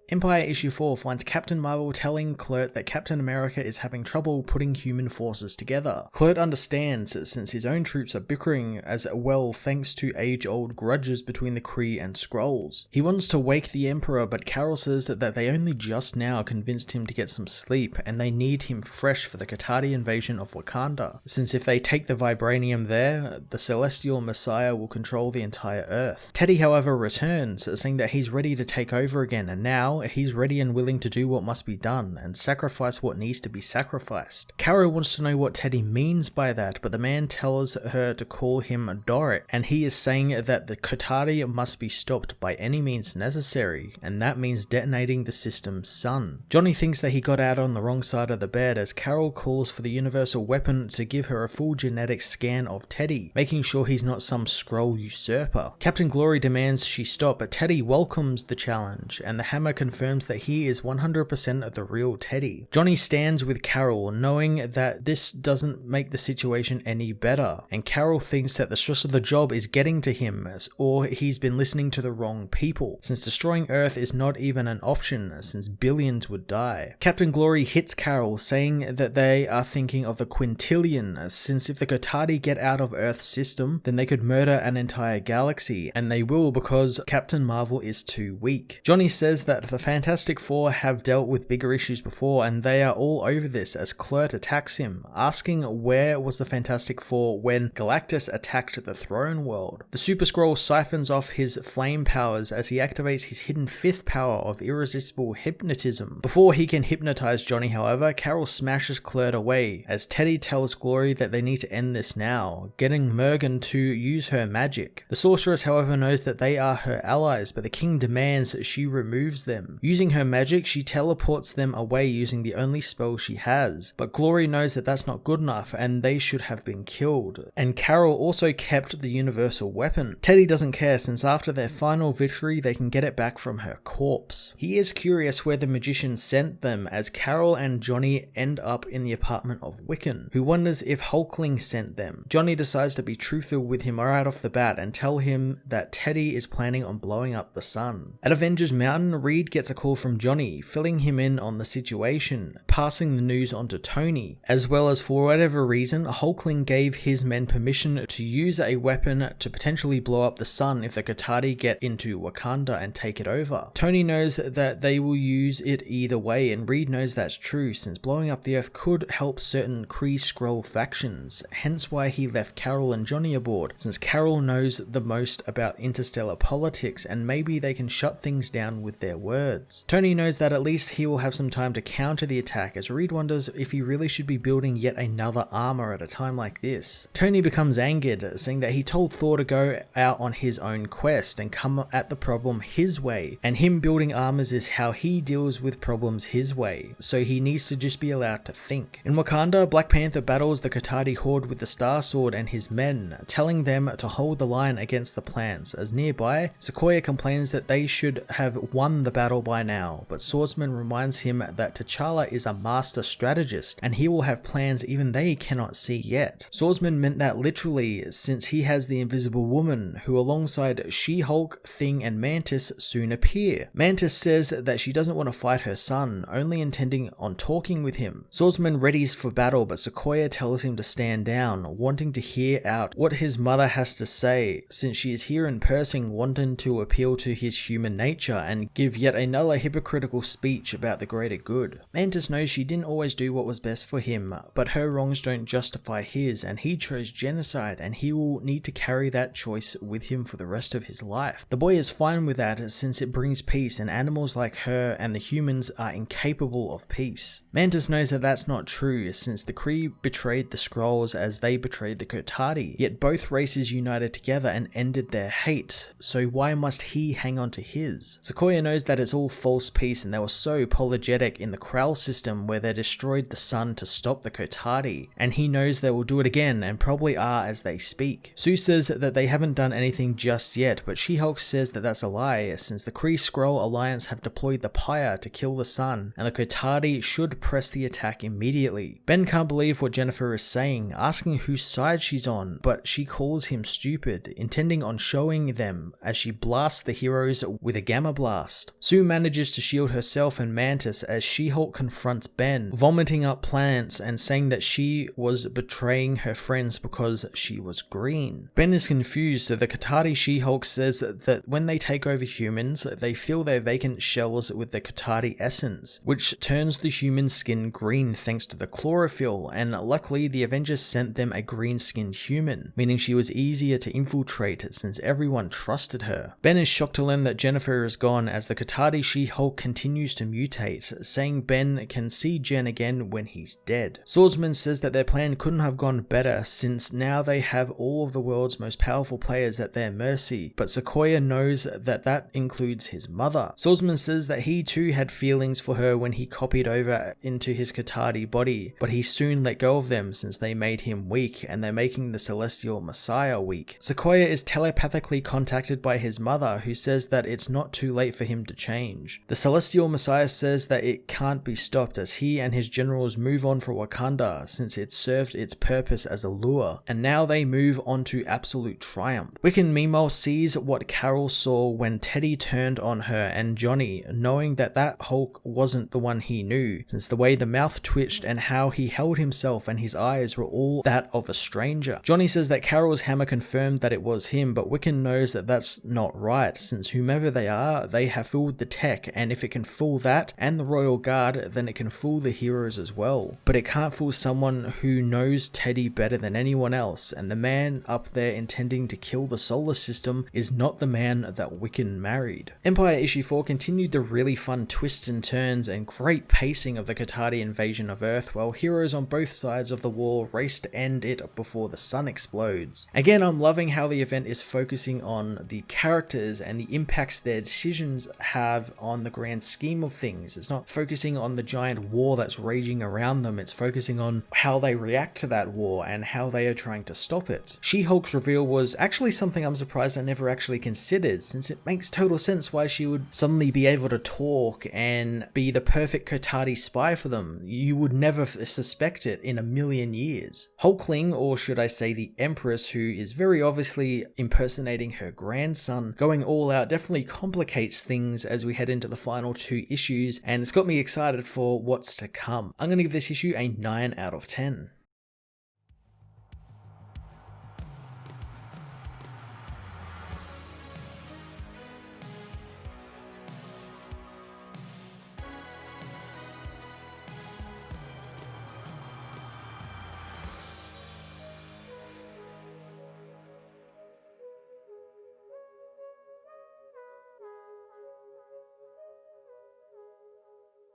Empyre issue 4 finds Captain Marvel telling Kl'rt that Captain America is having trouble putting human forces together. Kl'rt understands since his own troops are bickering as well thanks to age-old grudges between the Kree and Skrulls. He wants to wake the Emperor, but Carol says that they only just now convinced him to get some sleep and they need him fresh for the Qatari invasion of Wakanda, since if they take the vibranium there, the Celestial Messiah will control the entire Earth. Teddy however returns, saying that he's ready to take over again, and now he's ready and willing to do what must be done and sacrifice what needs to be sacrificed. Carol wants to know what Teddy means by that, but the man tells her to call him Doric, and he is saying that the Qatari must be stopped by any means necessary, and that means detonating the system's sun. Johnny thinks that he got out on the wrong side of the bed as Carol calls for the universal weapon to give her a full genetic scan of Teddy, making sure he's not some Skrull usurper. Captain Glory demands she stop, but Teddy welcomes the challenge, and the Hammer confirms that he is 100% of the real Teddy. Johnny stands with Carol, knowing that this doesn't make the situation any better, and Carol thinks that the stress of the job is getting to him, or he's been listening to the wrong people, since destroying Earth is not even an option, since billions would die. Captain Glory hits Carol, saying that they are thinking of the quintillion, since if the Qatari get out of Earth's system, then they could murder an entire galaxy, and they will because Captain Marvel is too weak. Johnny says that the Fantastic Four have dealt with bigger issues before, and they are all over this as Kl'rt attacks him, asking where was the Fantastic Four when Galactus attacked the Throne World. The Super Skrull siphons off his flame powers as he activates his hidden fifth power of irresistible hypnotism. Before he can hypnotize Johnny, however, Carol smashes Kl'rt away as Teddy tells Glory that they need to end this now, getting Mergen to use her magic. The Sorceress, however, knows that they are her allies, but the King demands she removes them. Using her magic, she teleports them away using the only spell she has, but Glory knows that that's not good enough and they should have been killed. And Carol also kept the universal weapon. Teddy doesn't care since after their final victory they can get it back from her corpse. He is curious where the magician sent them as Carol and Johnny end up in the apartment of Wiccan, who wonders if Hulklings sent them. Johnny decides to be truthful with him right off the bat and tell him that Teddy is planning on blowing up the sun. At Avengers Mountain, Reed gets a call from Johnny, filling him in on the situation, passing the news on to Tony, as well as for whatever reason, Hulkling gave his men permission to use a weapon to potentially blow up the sun if the Qatari get into Wakanda and take it over. Tony knows that they will use it either way, and Reed knows that's true since blowing up the Earth could help certain Kree Skrull factions, hence why he left Carol and Johnny aboard, since Carol knows the most about interstellar politics and maybe they can shut things down with their words. Tony knows that at least he will have some time to counter the attack, as Reed wonders if he really should be building yet another armor at a time like this. Tony becomes angered, saying that he told Thor to go out on his own quest and come at the problem his way, and him building armors is how he deals with problems his way, so he needs to just be allowed to think. In Wakanda, Black Panther battles the Qatari horde with the Star Sword and his men, telling them to hold the line against the plants, as nearby, Sequoia complains that they should have won the battle by now, but Swordsman reminds him that T'Challa is a master strategist and he will have plans even they cannot see yet. Swordsman meant that literally, since he has the Invisible Woman, who alongside She-Hulk, Thing and Mantis soon appear. Mantis says that she doesn't want to fight her son, only intending on talking with him. Swordsman readies for battle, but Sequoia tells him to stand down, wanting to hear out what his mother has to say, since she is here in person wanting to appeal to his human nature and give yet another hypocritical speech about the greater good. Mantis knows she didn't always do what was best for him, but her wrongs don't justify his, and he chose genocide and he will need to carry that choice with him for the rest of his life. The boy is fine with that since it brings peace, and animals like her and the humans are incapable of peace. Mantis knows that that's not true since the Kree betrayed the Skrulls as they betrayed the Qatari, yet both races united together and ended their hate, so why must he hang on to his? Sequoia knows that it's all false peace and they were so apologetic in the Krell system where they destroyed the sun to stop the Qatari, and he knows they will do it again and probably are as they speak. Sue says that they haven't done anything just yet, but She-Hulk says that that's a lie since the Kree Skrull Alliance have deployed the Pyre to kill the sun and the Qatari should press the attack immediately. Ben can't believe what Jennifer is saying, asking whose side she's on, but she calls him stupid, intending on showing them as she blasts the heroes with a gamma blast. Sue Sue manages to shield herself and Mantis as She-Hulk confronts Ben, vomiting up plants and saying that she was betraying her friends because she was green. Ben is confused, so the Katati She-Hulk says that when they take over humans, they fill their vacant shells with the Katati essence, which turns the human skin green thanks to the chlorophyll, and luckily the Avengers sent them a green-skinned human, meaning she was easier to infiltrate since everyone trusted her. Ben is shocked to learn that Jennifer is gone as the Katati She-Hulk continues to mutate, saying Ben can see Jen again when he's dead. Swordsman says that their plan couldn't have gone better since now they have all of the world's most powerful players at their mercy, but Sequoia knows that that includes his mother. Swordsman says that he too had feelings for her when he copied over into his Katati body, but he soon let go of them since they made him weak and they're making the Celestial Messiah weak. Sequoia is telepathically contacted by his mother, who says that it's not too late for him to change. The Celestial Messiah says that it can't be stopped as he and his generals move on for Wakanda since it served its purpose as a lure, and now they move on to absolute triumph. Wiccan meanwhile sees what Carol saw when Teddy turned on her and Johnny, knowing that that Hulk wasn't the one he knew, since the way the mouth twitched and how he held himself and his eyes were all that of a stranger. Johnny says that Carol's hammer confirmed that it was him, but Wiccan knows that that's not right, since whomever they are, they have fooled the tech, and if it can fool that and the Royal Guard, then it can fool the heroes as well. But it can't fool someone who knows Teddy better than anyone else, and the man up there intending to kill the solar system is not the man that Wiccan married. Empyre issue 4 continued the really fun twists and turns and great pacing of the Katati invasion of Earth, while heroes on both sides of the war race to end it before the sun explodes. Again, I'm loving how the event is focusing on the characters and the impacts their decisions have on the grand scheme of things. It's not focusing on the giant war that's raging around them, it's focusing on how they react to that war and how they are trying to stop it. She-Hulk's reveal was actually something I'm surprised I never actually considered, since it makes total sense why she would suddenly be able to talk and be the perfect Katati spy for them. You would never suspect it in a million years. Hulkling, or should I say the Empress, who is very obviously impersonating her grandson, going all out definitely complicates things as we head into the final 2 issues, and it's got me excited for what's to come. I'm going to give this issue a 9 out of 10.